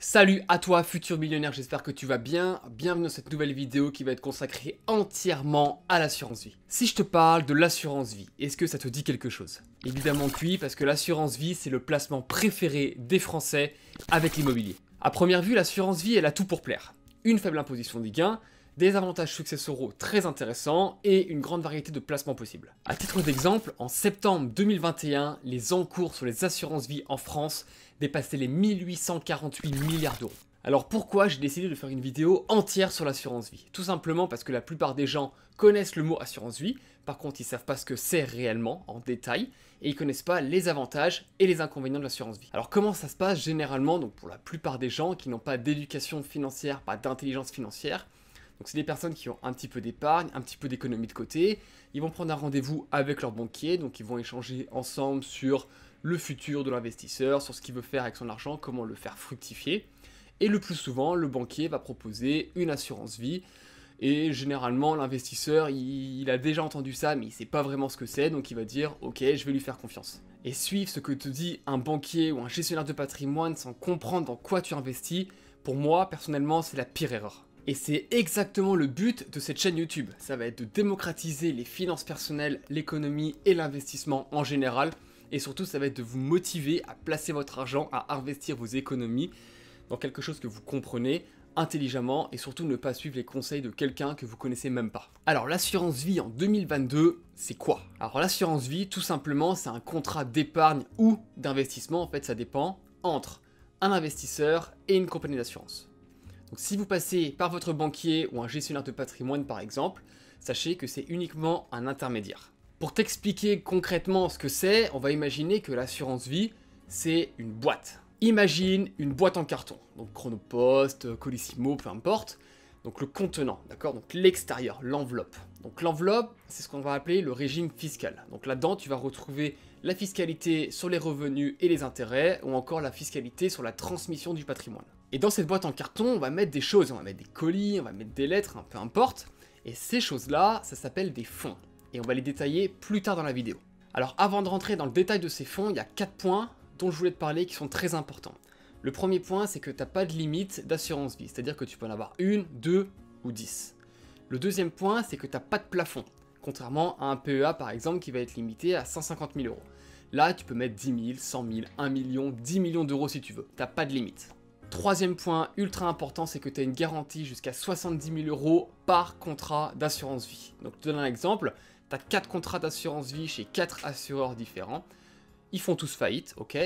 Salut à toi futur millionnaire, j'espère que tu vas bien. Bienvenue dans cette nouvelle vidéo qui va être consacrée entièrement à l'assurance vie. Si je te parle de l'assurance vie, est-ce que ça te dit quelque chose? Évidemment que oui, parce que l'assurance vie c'est le placement préféré des Français avec l'immobilier. À première vue, l'assurance vie elle a tout pour plaire. Une faible imposition des gains, des avantages successoraux très intéressants et une grande variété de placements possibles. A titre d'exemple, en septembre 2021, les encours sur les assurances vie en France dépassaient les 1848 milliards d'euros. Alors pourquoi j'ai décidé de faire une vidéo entière sur l'assurance vie? Tout simplement parce que la plupart des gens connaissent le mot assurance vie, par contre ils savent pas ce que c'est réellement en détail, et ils connaissent pas les avantages et les inconvénients de l'assurance vie. Alors comment ça se passe généralement, donc pour la plupart des gens qui n'ont pas d'éducation financière, pas d'intelligence financière? Donc c'est des personnes qui ont un petit peu d'épargne, un petit peu d'économie de côté, ils vont prendre un rendez-vous avec leur banquier, donc ils vont échanger ensemble sur le futur de l'investisseur, sur ce qu'il veut faire avec son argent, comment le faire fructifier. Et le plus souvent, le banquier va proposer une assurance vie, et généralement l'investisseur, il a déjà entendu ça, mais il ne sait pas vraiment ce que c'est, donc il va dire « Ok, je vais lui faire confiance ». Et suivre ce que te dit un banquier ou un gestionnaire de patrimoine sans comprendre dans quoi tu investis, pour moi, personnellement, c'est la pire erreur. Et c'est exactement le but de cette chaîne YouTube. Ça va être de démocratiser les finances personnelles, l'économie et l'investissement en général. Et surtout, ça va être de vous motiver à placer votre argent, à investir vos économies dans quelque chose que vous comprenez intelligemment et surtout ne pas suivre les conseils de quelqu'un que vous connaissez même pas. Alors l'assurance vie en 2022, c'est quoi? Alors l'assurance vie, tout simplement, c'est un contrat d'épargne ou d'investissement, en fait ça dépend, entre un investisseur et une compagnie d'assurance. Donc si vous passez par votre banquier ou un gestionnaire de patrimoine par exemple, sachez que c'est uniquement un intermédiaire. Pour t'expliquer concrètement ce que c'est, on va imaginer que l'assurance vie, c'est une boîte. Imagine une boîte en carton, donc Chronopost, Colissimo, peu importe. Donc le contenant, d'accord? Donc l'extérieur, l'enveloppe. Donc l'enveloppe, c'est ce qu'on va appeler le régime fiscal. Donc là-dedans, tu vas retrouver la fiscalité sur les revenus et les intérêts, ou encore la fiscalité sur la transmission du patrimoine. Et dans cette boîte en carton, on va mettre des choses, on va mettre des colis, on va mettre des lettres, peu importe. Et ces choses-là, ça s'appelle des fonds. Et on va les détailler plus tard dans la vidéo. Alors avant de rentrer dans le détail de ces fonds, il y a 4 points dont je voulais te parler qui sont très importants. Le premier point, c'est que tu n'as pas de limite d'assurance vie, c'est-à-dire que tu peux en avoir une, 2 ou 10. Le deuxième point, c'est que tu n'as pas de plafond, contrairement à un PEA par exemple qui va être limité à 150 000 euros. Là, tu peux mettre 10 000, 100 000, 1 million, 10 millions d'euros si tu veux, tu n'as pas de limite. Troisième point ultra important, c'est que tu as une garantie jusqu'à 70 000 euros par contrat d'assurance vie. Donc je te donne un exemple, tu as 4 contrats d'assurance vie chez 4 assureurs différents, ils font tous faillite, ok?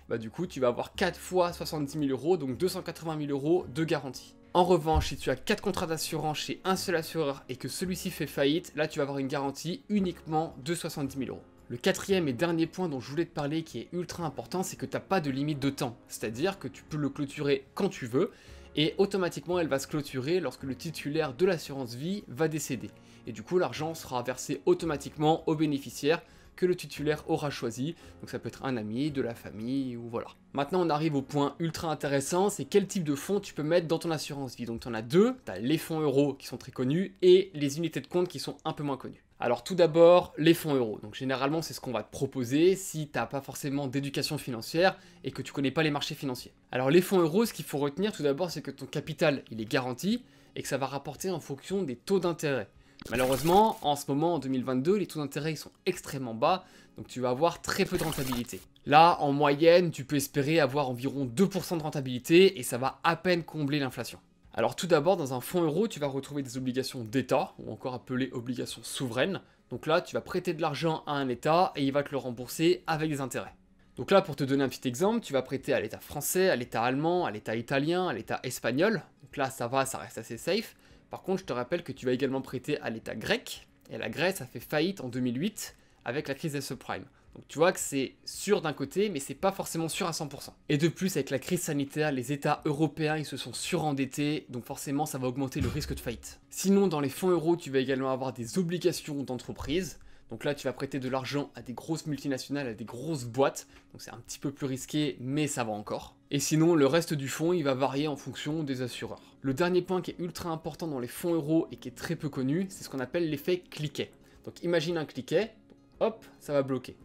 Bah du coup tu vas avoir 4 fois 70 000 euros, donc 280 000 euros de garantie. En revanche, si tu as 4 contrats d'assurance chez un seul assureur et que celui-ci fait faillite, là tu vas avoir une garantie uniquement de 70 000 euros. Le quatrième et dernier point dont je voulais te parler qui est ultra important, c'est que tu n'as pas de limite de temps. C'est-à-dire que tu peux le clôturer quand tu veux et automatiquement elle va se clôturer lorsque le titulaire de l'assurance vie va décéder. Et du coup l'argent sera versé automatiquement au bénéficiaire que le titulaire aura choisi, donc ça peut être un ami, de la famille, ou voilà. Maintenant on arrive au point ultra intéressant, c'est quel type de fonds tu peux mettre dans ton assurance vie. Donc tu en as deux, tu as les fonds euros qui sont très connus, et les unités de compte qui sont un peu moins connues. Alors tout d'abord, les fonds euros. Donc généralement c'est ce qu'on va te proposer si tu n'as pas forcément d'éducation financière et que tu connais pas les marchés financiers. Alors les fonds euros, ce qu'il faut retenir tout d'abord, c'est que ton capital il est garanti, et que ça va rapporter en fonction des taux d'intérêt. Malheureusement, en ce moment, en 2022, les taux d'intérêt ils sont extrêmement bas, donc tu vas avoir très peu de rentabilité. Là, en moyenne, tu peux espérer avoir environ 2% de rentabilité et ça va à peine combler l'inflation. Alors tout d'abord, dans un fonds euro, tu vas retrouver des obligations d'État, ou encore appelées obligations souveraines. Donc là, tu vas prêter de l'argent à un État et il va te le rembourser avec des intérêts. Donc là, pour te donner un petit exemple, tu vas prêter à l'État français, à l'État allemand, à l'État italien, à l'État espagnol. Donc là, ça va, ça reste assez safe. Par contre, je te rappelle que tu vas également prêter à l'État grec, et la Grèce a fait faillite en 2008 avec la crise des subprimes. Donc tu vois que c'est sûr d'un côté, mais c'est pas forcément sûr à 100%. Et de plus, avec la crise sanitaire, les États européens ils se sont surendettés, donc forcément ça va augmenter le risque de faillite. Sinon, dans les fonds euros, tu vas également avoir des obligations d'entreprise. Donc là, tu vas prêter de l'argent à des grosses multinationales, à des grosses boîtes. Donc c'est un petit peu plus risqué, mais ça va encore. Et sinon, le reste du fonds, il va varier en fonction des assureurs. Le dernier point qui est ultra important dans les fonds euros et qui est très peu connu, c'est ce qu'on appelle l'effet cliquet. Donc imagine un cliquet, hop, ça va bloquer.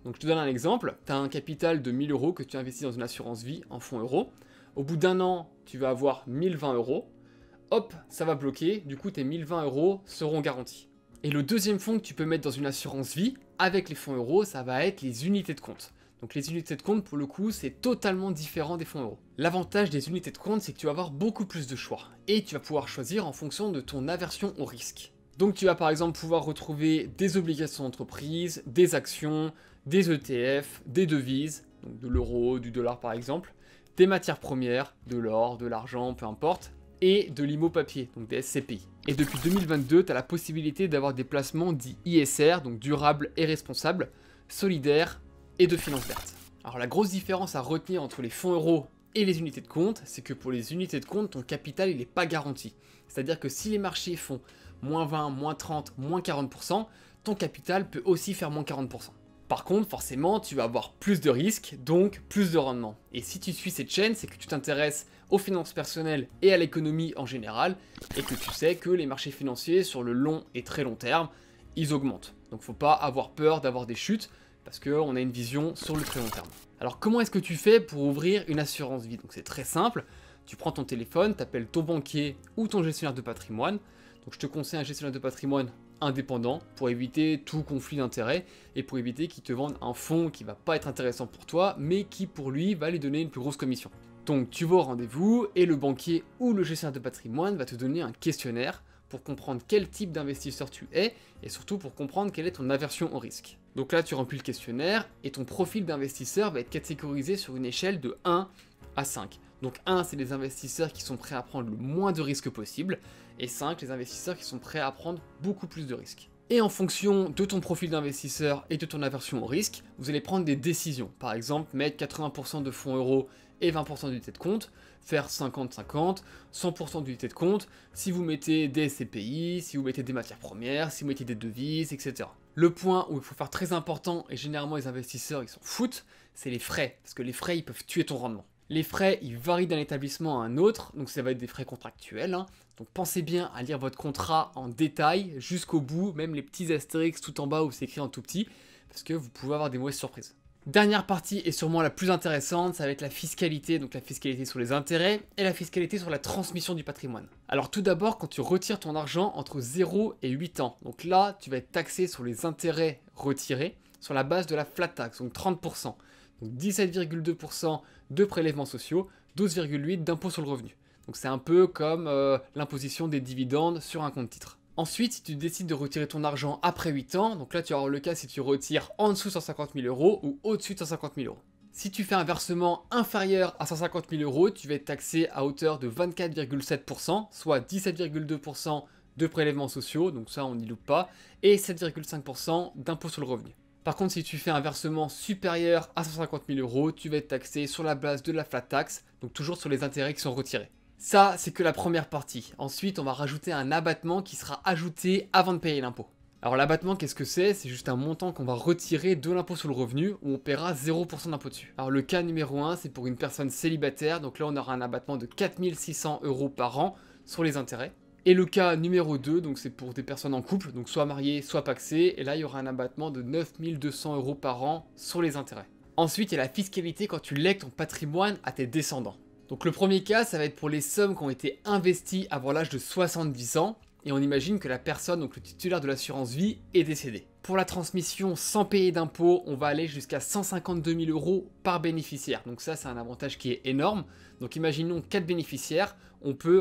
Donc je te donne un exemple, tu as un capital de 1000 euros que tu investis dans une assurance vie en fonds euros. Au bout d'un an, tu vas avoir 1020 euros. Hop, ça va bloquer, du coup tes 1020 euros seront garantis. Et le deuxième fonds que tu peux mettre dans une assurance vie, avec les fonds euros, ça va être les unités de compte. Donc les unités de compte, pour le coup, c'est totalement différent des fonds euros. L'avantage des unités de compte, c'est que tu vas avoir beaucoup plus de choix. Et tu vas pouvoir choisir en fonction de ton aversion au risque. Donc tu vas par exemple pouvoir retrouver des obligations d'entreprise, des actions, des ETF, des devises, donc de l'euro, du dollar par exemple, des matières premières, de l'or, de l'argent, peu importe, et de l'IMO papier, donc des SCPI. Et depuis 2022, tu as la possibilité d'avoir des placements dits ISR, donc durables et responsables, solidaires et de finances vertes. Alors la grosse différence à retenir entre les fonds euros et les unités de compte, c'est que pour les unités de compte, ton capital il n'est pas garanti. C'est-à-dire que si les marchés font moins 20, moins 30, moins 40%, ton capital peut aussi faire moins 40%. Par contre, forcément, tu vas avoir plus de risques, donc plus de rendement. Et si tu suis cette chaîne, c'est que tu t'intéresses aux finances personnelles et à l'économie en général, et que tu sais que les marchés financiers, sur le long et très long terme, ils augmentent. Donc faut pas avoir peur d'avoir des chutes, parce qu'on a une vision sur le très long terme. Alors comment est-ce que tu fais pour ouvrir une assurance vie? Donc c'est très simple, tu prends ton téléphone, tu appelles ton banquier ou ton gestionnaire de patrimoine. Donc je te conseille un gestionnaire de patrimoine indépendant pour éviter tout conflit d'intérêts et pour éviter qu'il te vende un fonds qui va pas être intéressant pour toi, mais qui pour lui va lui donner une plus grosse commission. Donc tu vas au rendez-vous et le banquier ou le gestionnaire de patrimoine va te donner un questionnaire pour comprendre quel type d'investisseur tu es et surtout pour comprendre quelle est ton aversion au risque. Donc là tu remplis le questionnaire et ton profil d'investisseur va être catégorisé sur une échelle de 1 à 5. Donc 1 c'est les investisseurs qui sont prêts à prendre le moins de risques possible et 5 les investisseurs qui sont prêts à prendre beaucoup plus de risques. Et en fonction de ton profil d'investisseur et de ton aversion au risque, vous allez prendre des décisions. Par exemple, mettre 80% de fonds euros et 20% d'unités de compte, faire 50-50, 100% d'unités de compte, si vous mettez des SCPI, si vous mettez des matières premières, si vous mettez des devises, etc. Le point où il faut faire très important, et généralement les investisseurs ils s'en foutent, c'est les frais, parce que les frais ils peuvent tuer ton rendement. Les frais, ils varient d'un établissement à un autre, donc ça va être des frais contractuels. Donc pensez bien à lire votre contrat en détail, jusqu'au bout, même les petits astérix tout en bas où c'est écrit en tout petit, parce que vous pouvez avoir des mauvaises surprises. Dernière partie, et sûrement la plus intéressante, ça va être la fiscalité, donc la fiscalité sur les intérêts, et la fiscalité sur la transmission du patrimoine. Alors tout d'abord, quand tu retires ton argent entre 0 et 8 ans, donc là, tu vas être taxé sur les intérêts retirés, sur la base de la flat tax, donc 30%. Donc 17,2% de prélèvements sociaux, 12,8% d'impôt sur le revenu. Donc c'est un peu comme l'imposition des dividendes sur un compte titre. Ensuite, si tu décides de retirer ton argent après 8 ans, donc là tu auras le cas si tu retires en dessous de 150 000 euros ou au-dessus de 150 000 euros. Si tu fais un versement inférieur à 150 000 euros, tu vas être taxé à hauteur de 24,7%, soit 17,2% de prélèvements sociaux, donc ça on n'y loupe pas, et 7,5% d'impôt sur le revenu. Par contre, si tu fais un versement supérieur à 150 000 euros, tu vas être taxé sur la base de la flat tax, donc toujours sur les intérêts qui sont retirés. Ça, c'est que la première partie. Ensuite, on va rajouter un abattement qui sera ajouté avant de payer l'impôt. Alors l'abattement, qu'est-ce que c'est? C'est juste un montant qu'on va retirer de l'impôt sur le revenu où on paiera 0% d'impôt dessus. Alors le cas numéro 1, c'est pour une personne célibataire, donc là on aura un abattement de 4 600 euros par an sur les intérêts. Et le cas numéro 2, donc c'est pour des personnes en couple, donc soit mariées, soit pacsées, et là il y aura un abattement de 9 200 euros par an sur les intérêts. Ensuite, il y a la fiscalité quand tu lègues ton patrimoine à tes descendants. Donc le premier cas, ça va être pour les sommes qui ont été investies avant l'âge de 70 ans, et on imagine que la personne, donc le titulaire de l'assurance vie, est décédé. Pour la transmission sans payer d'impôt, on va aller jusqu'à 152 000 euros par bénéficiaire. Donc ça, c'est un avantage qui est énorme. Donc imaginons 4 bénéficiaires, on peut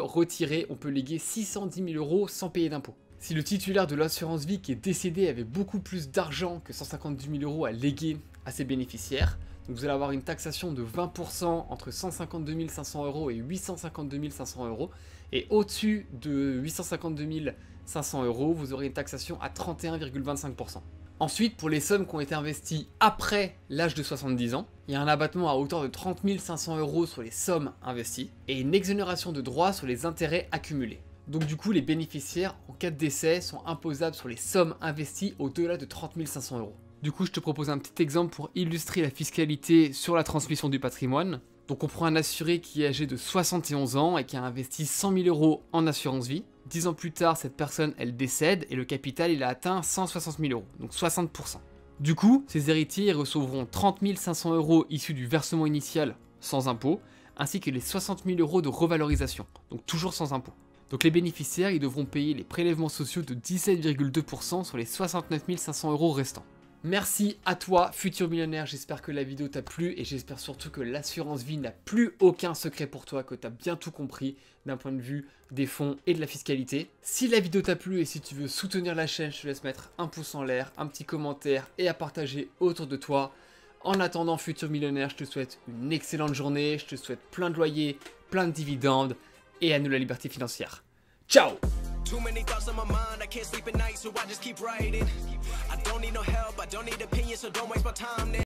léguer 610 000 euros sans payer d'impôt. Si le titulaire de l'assurance vie qui est décédé avait beaucoup plus d'argent que 152 000 euros à léguer à ses bénéficiaires, donc vous allez avoir une taxation de 20% entre 152 500 euros et 852 500 euros. Et au-dessus de 852 500 euros, vous aurez une taxation à 31,25%. Ensuite, pour les sommes qui ont été investies après l'âge de 70 ans, il y a un abattement à hauteur de 30 500 euros sur les sommes investies et une exonération de droits sur les intérêts accumulés. Donc du coup, les bénéficiaires, en cas de décès, sont imposables sur les sommes investies au-delà de 30 500 euros. Du coup, je te propose un petit exemple pour illustrer la fiscalité sur la transmission du patrimoine. Donc on prend un assuré qui est âgé de 71 ans et qui a investi 100 000 euros en assurance vie. 10 ans plus tard, cette personne, elle décède et le capital, il a atteint 160 000 euros, donc 60%. Du coup, ses héritiers recevront 30 500 euros issus du versement initial sans impôt, ainsi que les 60 000 € de revalorisation, donc toujours sans impôt. Donc les bénéficiaires, ils devront payer les prélèvements sociaux de 17,2% sur les 69 500 € restants. Merci à toi, futur millionnaire, j'espère que la vidéo t'a plu et j'espère surtout que l'assurance vie n'a plus aucun secret pour toi, que tu as bien tout compris d'un point de vue des fonds et de la fiscalité. Si la vidéo t'a plu et si tu veux soutenir la chaîne, je te laisse mettre un pouce en l'air, un petit commentaire et à partager autour de toi. En attendant, futur millionnaire, je te souhaite une excellente journée, je te souhaite plein de loyers, plein de dividendes et à nous la liberté financière. Ciao! Too many thoughts on my mind, I can't sleep at night, so I just keep writing. I don't need no help, I don't need opinions, so don't waste my time.